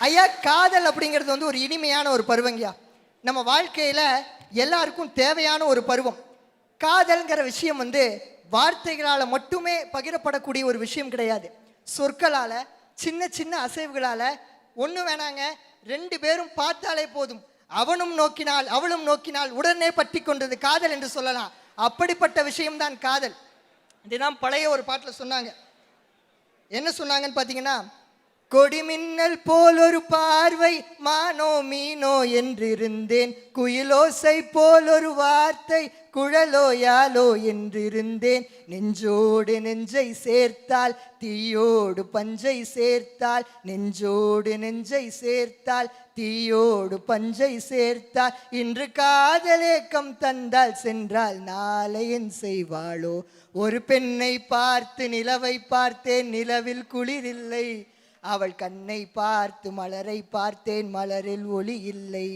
ஐயா, காதல் அப்படிங்கிறது வந்து ஒரு இனிமையான ஒரு பருவங்கயா. நம்ம வாழ்க்கையில எல்லாருக்கும் தேவையான ஒரு பருவம். காதல்ங்கிற விஷயம் வந்து வார்த்தைகளால மட்டுமே பகிரப்படக்கூடிய ஒரு விஷயம் கிடையாது. சொற்களால, சின்ன சின்ன அசைவுகளால, ஒண்ணு வேணாங்க, ரெண்டு பேரும் பார்த்தாலே போதும், அவனும் நோக்கினால் அவளும் நோக்கினால் உடனே பற்றி கொண்டது காதல் என்று சொல்லலாம். அப்படிப்பட்ட விஷயம்தான் காதல். தினம் பழைய ஒரு பாட்டுல சொன்னாங்க. என்ன சொன்னாங்கன்னு பாத்தீங்கன்னா, கொடிமின்னல் போல் ஒரு பார்வை, மானோ மீனோ என்றிருந்தேன், குயிலோசை போல் ஒரு வார்த்தை, குழலோ யாலோ என்றிருந்தேன், நெஞ்சோடு நெஞ்சை சேர்த்தால் தீயோடு பஞ்சை சேர்த்தால், நெஞ்சோடு நெஞ்சை சேர்த்தால் தீயோடு பஞ்சை சேர்த்தால், இன்று காதலேக்கம் தந்தால் சென்றால் நாளை என் செய்வாளோ, ஒரு பெண்ணை பார்த்து நிலவை பார்த்தேன், நிலவில் குளிரில்லை, அவள் கண்ணை பார்த்து மலரை பார்த்தேன், மலரில் ஒளி இல்லை.